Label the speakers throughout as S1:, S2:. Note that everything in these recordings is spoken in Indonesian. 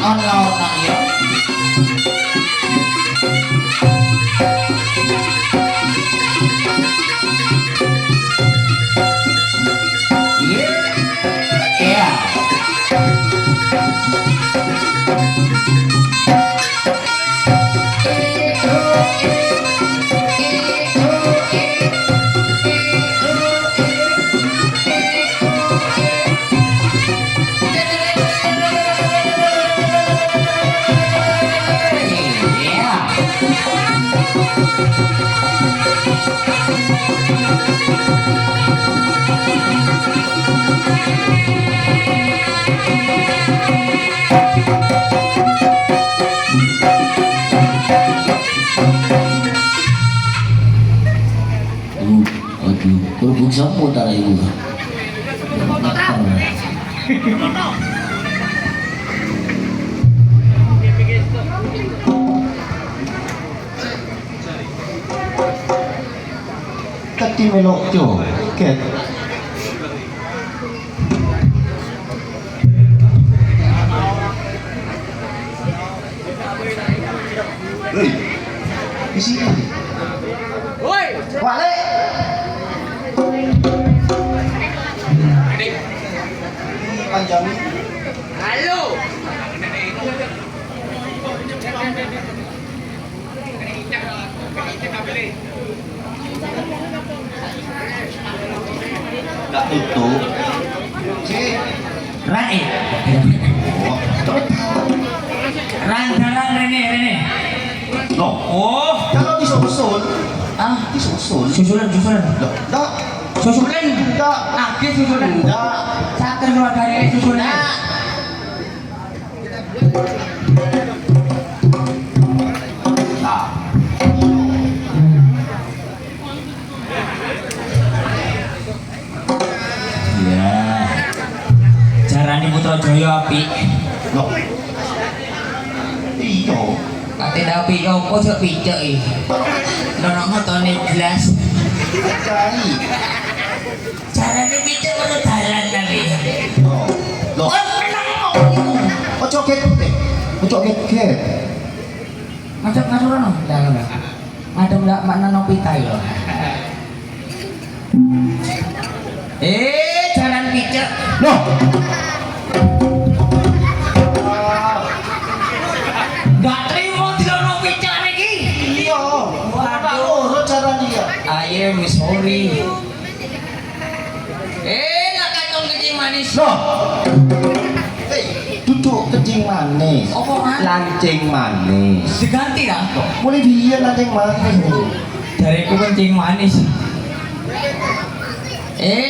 S1: Ono nak ya.
S2: Kerupuk sampo tara ibu. Tadi melok joget. Hei, di sini. Woi, balik. Panjang. Halo. Gak tutup.
S1: Rai. Rang Rene.
S2: Loh,
S1: Oh,
S2: kalau disusul, disusul.
S1: susulan.
S2: Loh, enggak,
S1: Susulan.
S2: enggak,
S1: Akeh susulan.
S2: enggak.
S1: Saker keluarga ini susulan.
S2: Nah,
S1: Iya. Jarane Putra Jaya apik.
S2: loh. Iya.
S1: Kate apik yo ojo picek iki. Lono ngotone jelas.
S2: Cari.
S1: Jarane picek ono dalan tapi.
S2: Loh. Loh. Ojo get. Ojo get.
S1: Macam ngasuran lah. Madem ndak makna no pita yo. Jalan picek.
S2: Loh.
S1: Gak terima dilono picek iki.
S2: Iya.
S1: Waduh.
S2: Waduh, cara dia.
S1: I am sorry. Lah kacang kencing manis.
S2: Loh. Duduk kencing manis.
S1: Apa man?
S2: Lancing manis.
S1: Diganti dah.
S2: Mulai dia lancing manis.
S1: Dari ku kencing manis.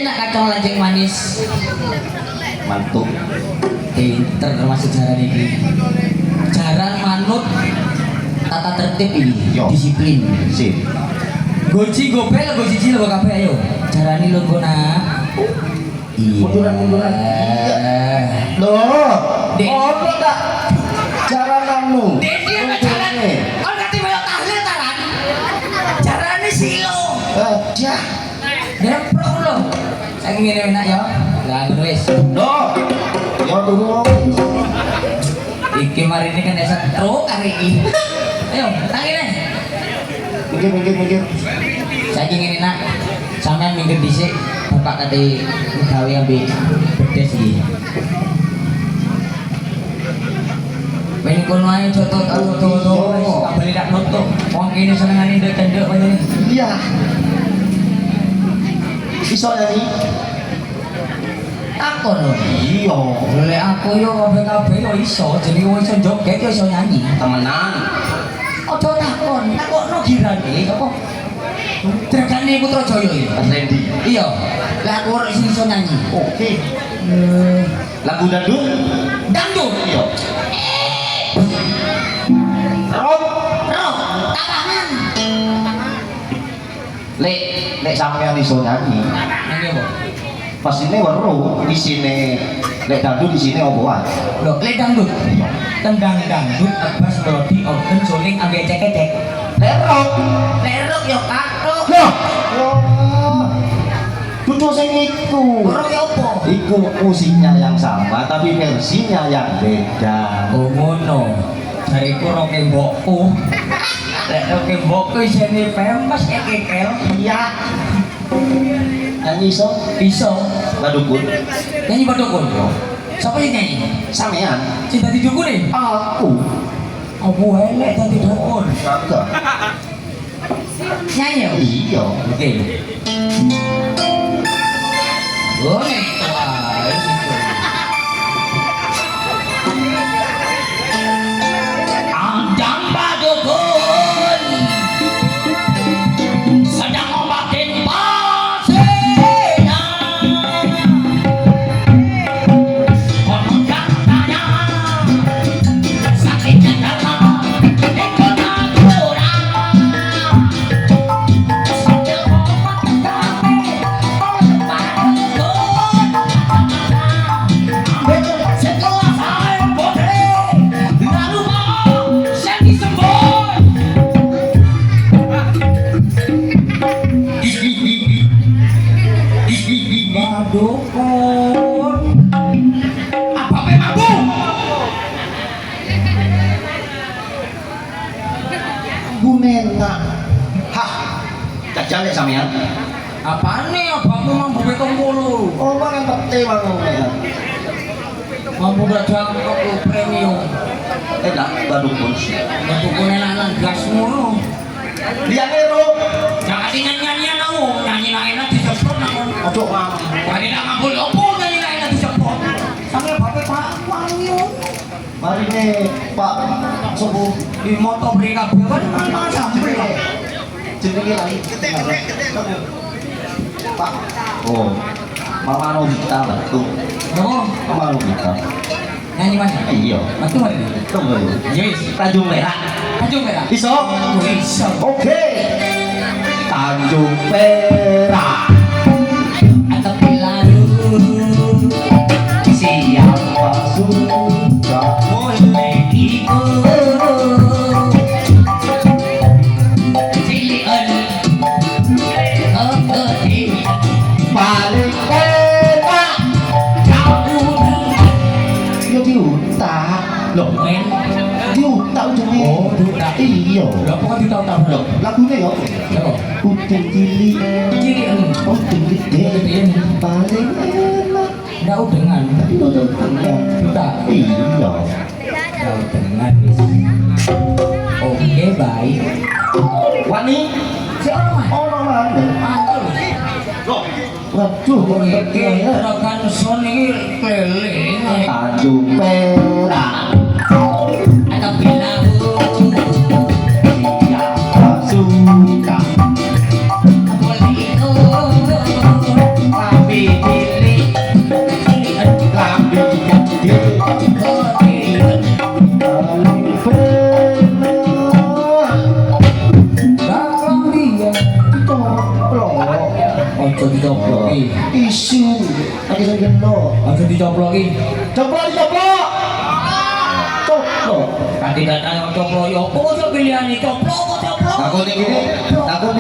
S1: Nak kacang lancing manis.
S2: Mantuk.
S1: Pinter termasuk jaran ini. Jaran manut tata tertib ini.
S2: Yo.
S1: Disiplin.
S2: Sip.
S1: Goji gopel goji cil lo kabeh ayo. Jarani lo nak. Iya.
S2: Munduran. Loh.
S1: Dek.
S2: Ono tak? Cara kamu.
S1: Dia nggak jalan. Oh nanti belok tahlil taran. Jarani silo.
S2: Jah.
S1: Dempro lo. Saking ngene enak ya. Lah ngono wis.
S2: Loh. Ya tunggu.
S1: Iki mari ini kan desa truk kari iki. Ayo, tangine.
S2: Minggir.
S1: Saking ngene nak. Sampeyan minggir dhisik. Bapak kate gawe ambek bedes iki. Ben kono ae cotot wis kabeh dak nutup. Wong kene senengane ndek-ndek pancen.
S2: Iya. Iso nyanyi?
S1: Aku lho.
S2: Iya.
S1: Lek aku yo kabeh yo iso, jadi wong iso joget yo iso nyanyi.
S2: Temenan.
S1: Ojo takokno girane apa? Dregane Putra Jaya iki.
S2: Mas Randy.
S1: Iya. Lah aku ora iso nyanyi.
S2: Oke. Lagu dangdut?
S1: Dangdut.
S2: Iya. Rock.
S1: Tapangan.
S2: Lek sampean iso nyanyi.
S1: Nyanyi apa?
S2: Pas ini weruh di sini lek dangdut di sini apa wae?
S1: Lho, lek dangdut. Tendang dangdut, bass melodi, organ, suling, ambek cek-cek.
S2: Lek rock.
S1: Lek rock yo kathok.
S2: Loh. Kudu sing iku.
S1: Orang ya apa?
S2: Iku musiknya yang sama tapi versinya yang beda.
S1: Oh ngono. Jariku roke mbokku. Lek roke mbokku isine famous kekel.
S2: Iya. Nyanyi iso?
S1: Iso.
S2: Badukun.
S1: Nyanyi badukun. Siapa yang nyanyi?
S2: Sampean.
S1: Si dadi dukun e?
S2: Aku.
S1: Apa elek dadi dukun?
S2: Kagak.
S1: Nyanyi ya?
S2: Iya.
S1: Oke. Oh, itu aja situ. Andang badukun sedang ngobatin pasien. Konon katanya sakitnya datang ikut aturan. Sambil obat kami oleh badukun. Setelah saya boleh lalu mau saya disembuh. Badukun apa memang bu?
S2: Gunena. Hah. Jajal sampean.
S1: Apaan nih? Apa memang begitu mulu?
S2: Omong yang pete mang.
S1: Mampu dagang kok premium.
S2: Enak badukun.
S1: Badukun enak-enak gas mulu.
S2: Dia nero.
S1: Jangan nyanyi-nyanyian aku, nyanyi enak disemprot namun.
S2: Ojo mang.
S1: Wani nak ngabul opo nyanyi enak disemprot. Sampai bapak Pak wangi.
S2: Mari nih Pak Subuh.
S1: Di motor beri kabel kan mana sampai.
S2: Jenenge lagi. Pak. Oh. Mama Novita lah tuh.
S1: Oh,
S2: Mama Novita.
S1: nyanyi Mas.
S2: Iya.
S1: Mas tuh mari.
S2: Tunggu.
S1: Yes,
S2: Tanjung Merah.
S1: Tanjung Merah.
S2: Iso?
S1: Iso.
S2: Oke. Tanjung Merah.
S1: Atap lalu
S2: Siapa suka
S1: boleh ikut. Cilian Keketi
S2: paling enak
S1: Kau
S2: ya diutak loh
S1: men.
S2: diutak ujungnya
S1: Oh, diutak.
S2: iya
S1: Lah pokoknya ditahu-tahu
S2: loh lagunya ya
S1: Siapa?
S2: Udin cilik
S1: Cilian
S2: Udin gede paling enak
S1: Nggak udengan.
S2: tapi lo tau enggak
S1: Kita
S2: iya
S1: nggak udengan. Oke baik.
S2: Wani
S1: Si orang mana?
S2: orang mana
S1: Mantul.
S2: loh waduh
S1: Iki tenaga son iki keliling.
S2: Tanjung Merah
S1: Atap lalu
S2: siapa suka
S1: boleh ikut.
S2: tapi pilih
S1: Cilian
S2: lambi gede
S1: Keketi
S2: paling enak
S1: Daklang dia
S2: coplok
S1: Ojo dicoploki.
S2: isu lagi saya gendong
S1: Ojo dicoploki.
S2: coplok coplok
S1: Kanthi datang coplok yo apa ojo pilihane coplok apa coplok?
S2: aku nih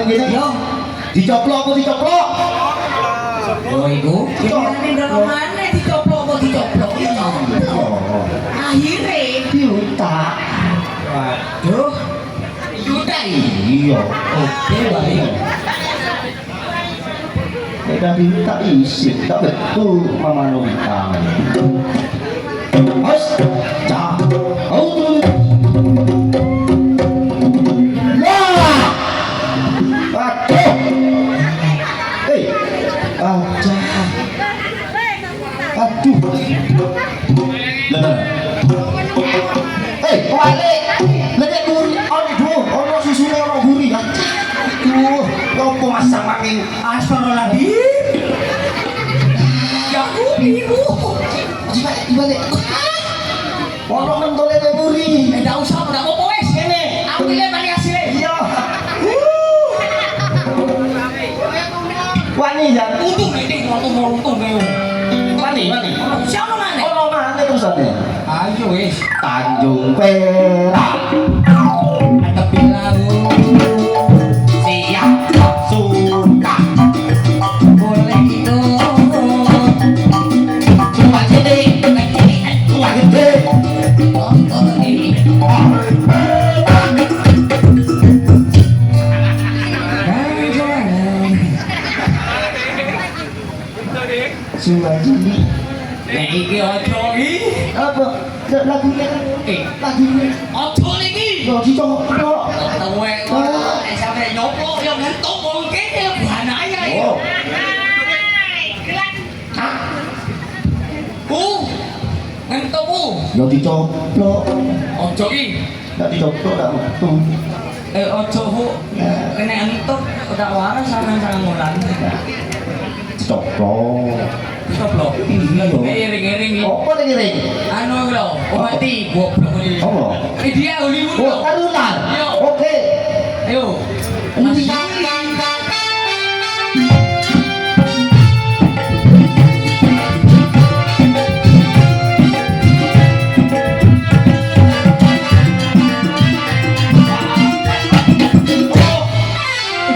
S2: gini
S1: Yo,
S2: dicoplok aku dicoplok
S1: yo iku. Pilihane ndak mana dicoplok apa dicoplok yo. Akhire
S2: diutak
S1: waduh. Yudai.
S2: iya
S1: Oke baik.
S2: kita diutak isi tak betul mama Novita Mas, cah, oh, ya, aduh, aduh, balik, lagi gurih, ono susunya ono gurih, aduh, lopo masang makin,
S1: Astagfirullahaladzim. Ya ibu.
S2: dibalik, ono mentolnya gurih,
S1: Enggak usah, enggak mau wes.
S2: ini,
S1: Aku lihat tadi hasilnya.
S2: iya, wani ya,
S1: Untung ini waktu mau untung kayak.
S2: wani,
S1: Siapa mana?
S2: ono mana tulisannya?
S1: Ayo wes.
S2: Tanjung Perak
S1: Ada pilau.
S2: siapa suka
S1: Boleh
S2: Sumajili.
S1: Nek iki ojo iki.
S2: Apa? Lagunya lagunya.
S1: Ojo iki.
S2: Lo dicoplok.
S1: Tuwe kok sampe nyoplok yo ngentuk wong kene bahaya iki.
S2: Oh.
S1: Ngentukku.
S2: Yo dicoplok.
S1: Ojo iki.
S2: Nggak dicoplok nggak metu.
S1: Ojo Bu. Kene entuk udah waras sampean sangang wulan.
S2: Dicoplok.
S1: Coplok.
S2: Iya dong.
S1: Iring-iring iki.
S2: Apa lagi ring?
S1: Anu lho, mati goblok iki.
S2: Oh.
S1: Dia Hollywood
S2: Oh,
S1: lho.
S2: tarunan.
S1: Yo.
S2: Oke.
S1: Ayo.
S2: Ini.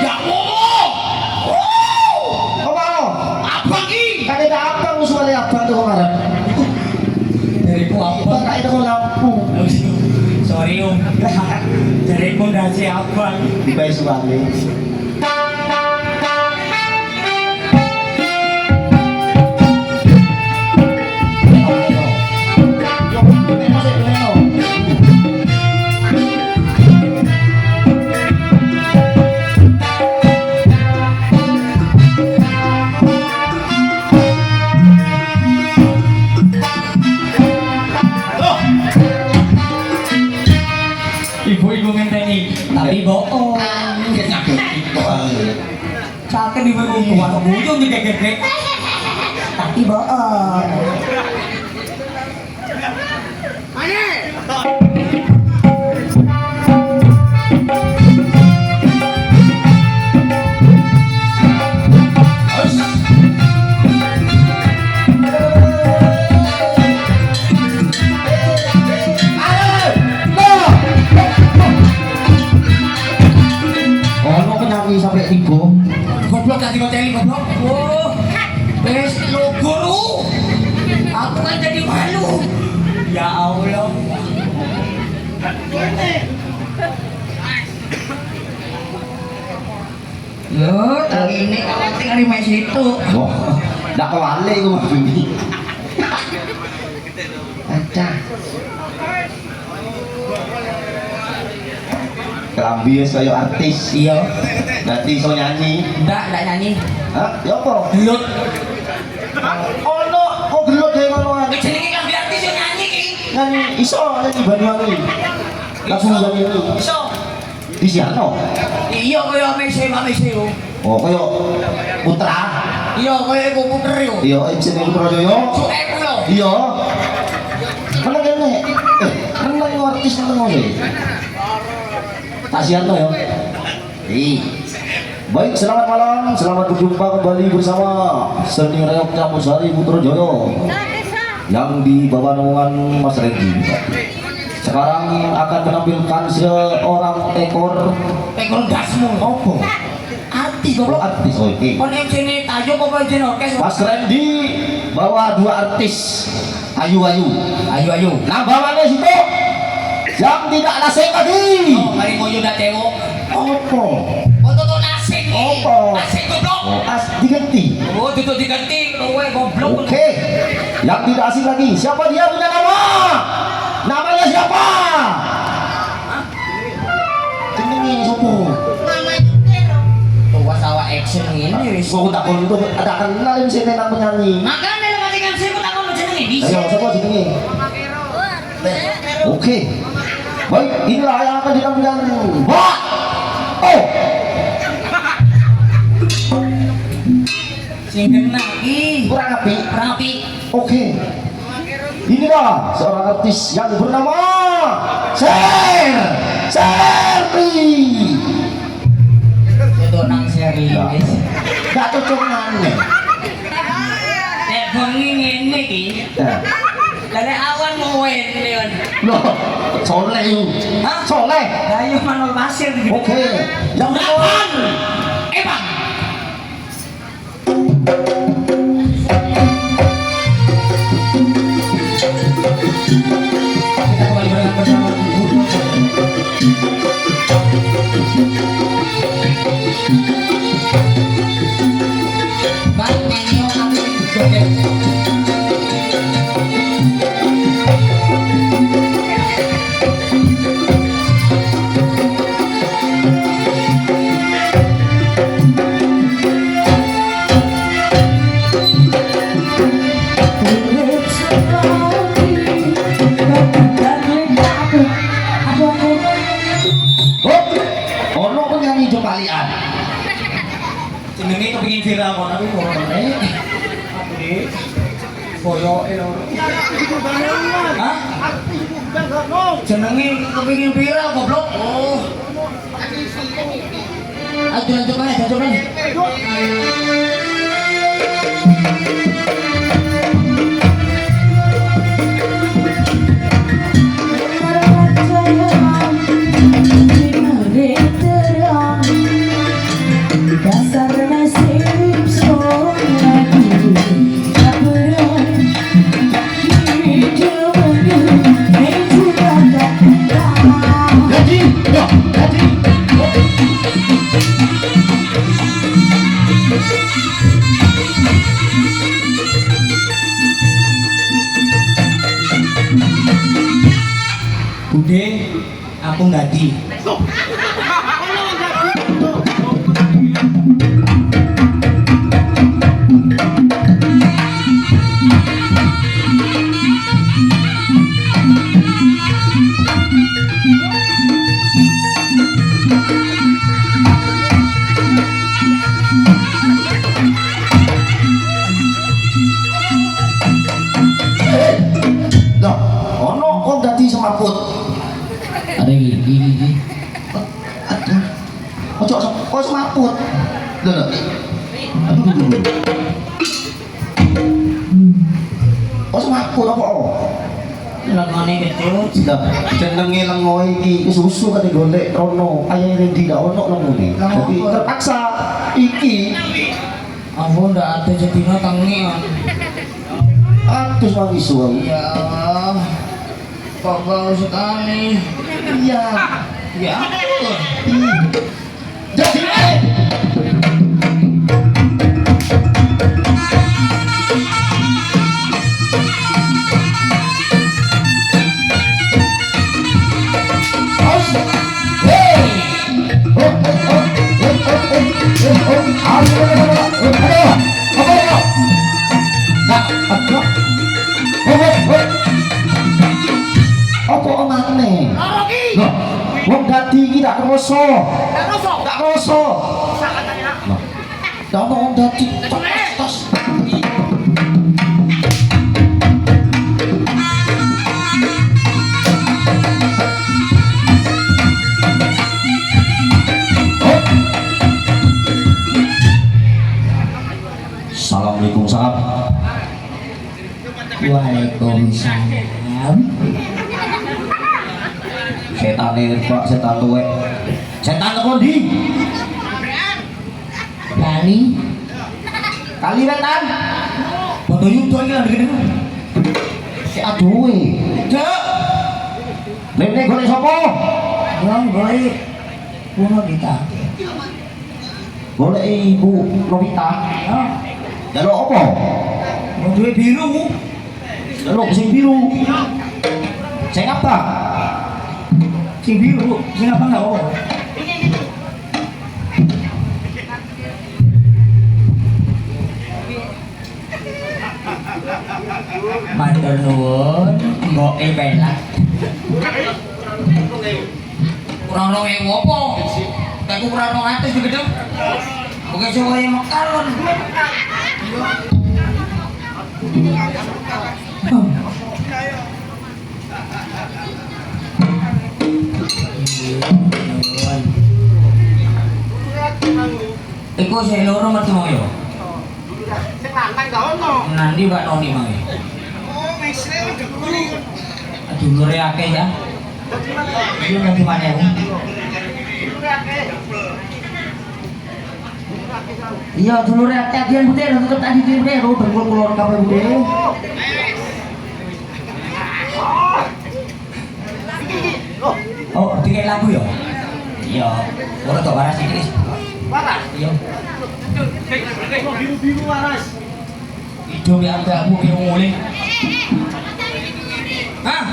S1: Ya ngomong.
S2: Apa?
S1: Abang iki.
S2: Kan ada abang usulnya abang tuh kemarin.
S1: Dariku
S2: Apa
S1: apa?
S2: kak itu lampu?
S1: Sorry Om. Dariku dasi abang.
S2: Dibayar suami.
S1: Ibu-ibu ngenteni, tapi bohong. Sakit di bawah tua, bujung di gegek. Tapi bohong.
S2: Ono kenapa sampai tiga?
S1: Goblok tadi ngoteli goblok. Wow. Wes lo guru. Aku kan jadi malu. Ya Allah. Yo, kali ini kawati kali main situ.
S2: Wah, nggak kewale gue mah ini. Aca. Kelambi saya artis.
S1: Iya.
S2: Berarti so nyanyi.
S1: Enggak nyanyi.
S2: Hah? Ya apa?
S1: Gelut.
S2: Ono, kok gelut ya ngono.
S1: Jenenge kan berarti sing nyanyi iki.
S2: Nyanyi iso nyanyi Banyuwangi. Langsung nyanyi ini.
S1: Iso.
S2: Di siano.
S1: Iya kaya mese yo.
S2: Oh, kaya Putra.
S1: Iya kaya iku puter yo.
S2: Iya, jenenge Putra Jaya.
S1: Sueku lho.
S2: Iya. Meneng kene. Meneng artis meneng sih. Kasihan ya. Baik, selamat malam, selamat berjumpa kembali bersama Seni Reok Campusari Putrajaya yang di bawah naungan Mas Regi. Sekarang akan menampilkan seorang ekor
S1: gasmu.
S2: apa?
S1: Artis goblok.
S2: Artis, oke.
S1: Kon MC-ne tajuk apa MC orkes?
S2: Mas Randy bawa dua artis ayu-ayu.
S1: Ayo.
S2: Nah, bawaannya situ yang tidak nasib lagi.
S1: Oh, mari moyo dak tewok.
S2: Apa?
S1: Oh, tutuk nasib iki.
S2: Apa?
S1: Nasib goblok.
S2: Oh, diganti.
S1: Oh, tutuk diganti kowe goblok.
S2: Oke, yang tidak asing lagi. Siapa dia punya nama? Namanya siapa? Jenenge sopo?
S1: Tuwa sawah action ngene wis.
S2: Gua tak kon itu ada kenal sini nang penyanyi.
S1: Makane lek mati kan sih tak ono jenenge bisa.
S2: Ayo, siapa jenenge? Oke. Baik, inilah yang akan ditampilkan. Wah. Oh.
S1: Sing kena iki.
S2: Kurang api.
S1: Rapi.
S2: Oke. Inilah seorang artis yang bernama Serri.
S1: Tutuk nang seri
S2: Ya.
S1: wis.
S2: Gak cocok nane.
S1: Nek bengi ngene iki.
S2: Ya.
S1: Lah nek awan ngowen Leon.
S2: Loh, soleh yuk.
S1: Hah?
S2: Soleh.
S1: Lah yo manul pasir iki.
S2: Oke. Yang kedua.
S1: Bang. Kita kembali bersama Hah? Jenenge kepingin viral goblok. Oh. Ayo lanjut mana? Lanjut mana?
S3: Dasar nasib seorang tak berat hidup yang juga tak
S2: Gaji, ya, gaji.
S1: Bude, aku ngadi.
S2: Dah, ono kok dadi semaput.
S1: Ada gini.
S2: Aduh. Ojo kok semaput. Lho. Aduh. Kok semaput apa?
S1: Lengone kecut.
S2: Sudah jenenge lengo iki susu kate golek rono. Ayahe Rendi ndak ono lengone. Jadi terpaksa iki
S1: Aku ndak ada jadinya tangi.
S2: atus wangi suwi.
S1: Ya Allah. Kok bau sekali.
S2: Iya.
S1: Ya.
S2: Jadi apa omane? Loh, wong dadi iki tak kroso. Tak kroso. Loh. Lah wong dadi tos. Assalamualaikum salam.
S1: Waalaikumsalam.
S2: Setan Pak, setan tuwek. Setan teko ndi?
S1: Kali
S2: Kali wetan.
S1: foto yudo iki lho gede.
S2: Si aduwe.
S1: Cek.
S2: Lene golek sapa?
S1: Wong golek kuno dita.
S2: Golek Ibu Novita.
S1: Ya.
S2: Jaluk apa?
S1: Wong duwe biru.
S2: Jaluk sing biru. Sing apa?
S1: Sing biru, sing apa enggak apa? Matur nuwun, mboke penak. Kurang 2000 apa? Teku kurang 200 iki gedhe. Oke suwe mekar kon. Iku saya loro mati mau yo.
S4: Sing lanang gak ono.
S1: Nanti Mbak Noni mau yo.
S4: Oh, mesre udah guru.
S1: Dulure akeh ya. Iya nanti mana ya? Iya dulure akeh adian bude tetep tadi di bude ro dengkul kulon kabeh bude. Oh, tiga lagu ya? Iya. Ora tok waras iki.
S4: Waras.
S1: Iya.
S4: Biru-biru waras.
S1: Ijo ya aku yang mulai. Hah?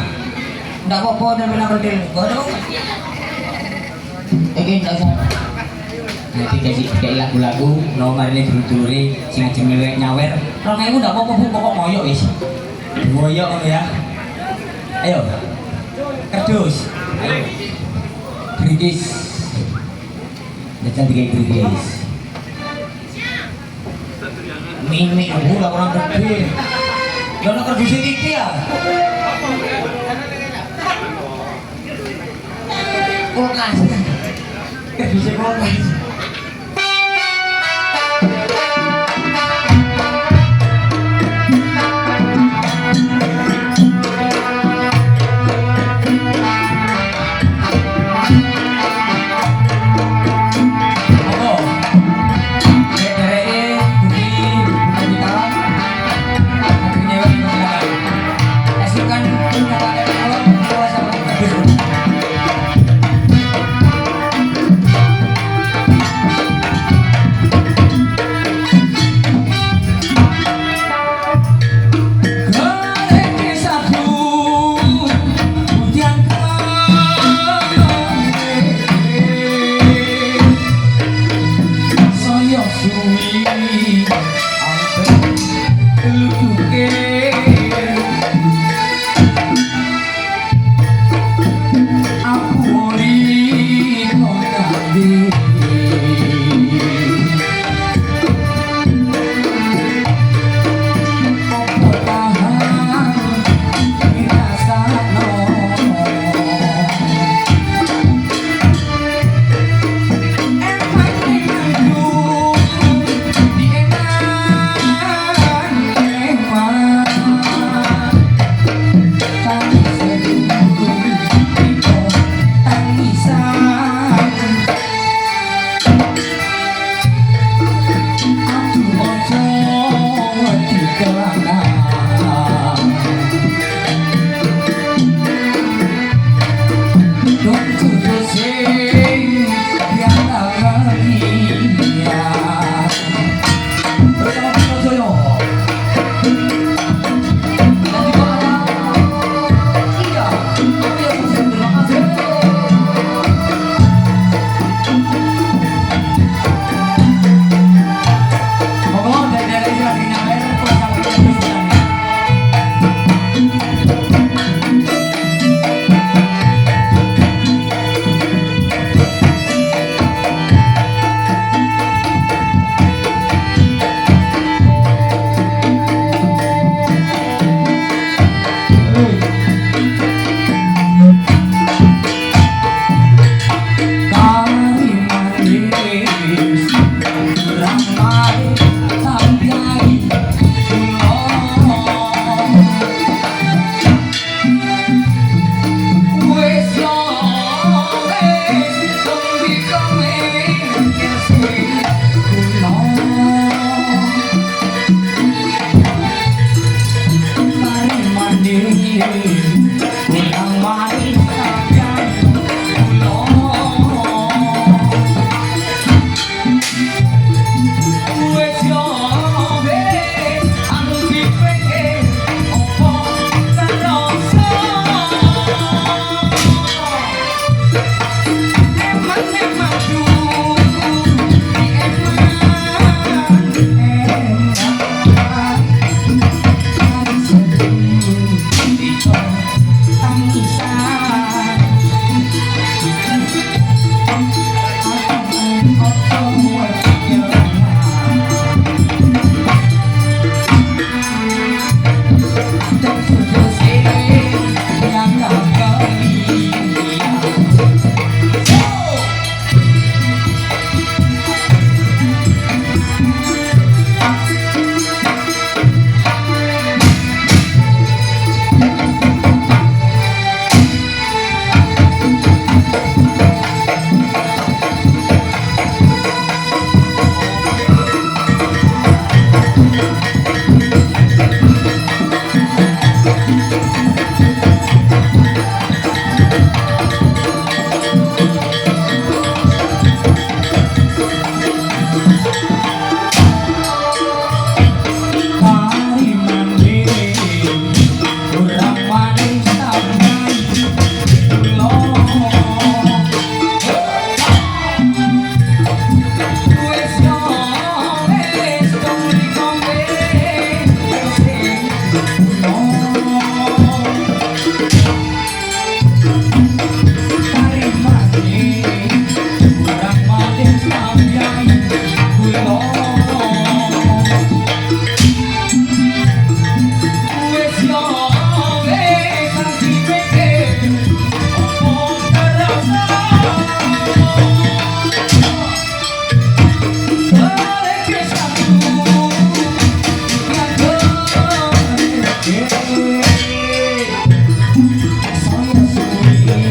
S1: Ndak apa-apa dan benar berdiri. Bodoh. Iki ndak usah. Nanti kayak lagu-lagu nomor ini dulu-dulu sing aja nyawer. Kalau kamu ndak apa-apa pokok moyo wis. Moyo ngono ya. Ayo. Kerdus. Ayo. British. Jajal tiga British. Mimi aku udah kurang gede. Dono kerdusi iki ya. Kulkas. Kerdusi kulkas.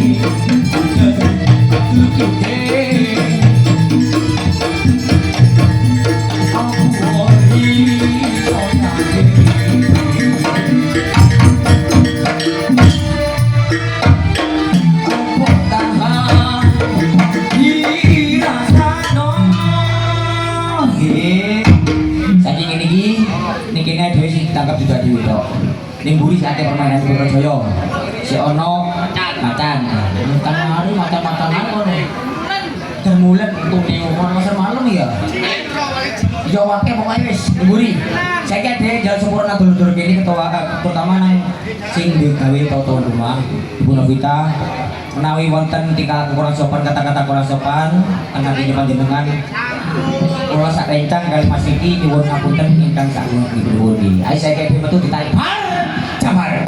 S1: Saking ini niki dhewe sing ditangkap juga di Widok. Ning mburi sate permainan Purworejo. Si ono macan. Macan ngono. Termulet untuk ning pasar malam ya. Yo wake pokoke wis mburi. Saiki dhewe jalan sempurna dulur-dulur kene ketua terutama nang sing digawe tau rumah Ibu Novita menawi wonten tingkah kurang sopan kata-kata kurang sopan karena di panjenengan kula sak rencang kali Mas Iki nyuwun ngapunten ingkang sak nuwun. Ayo saiki metu ditarik. Jamar.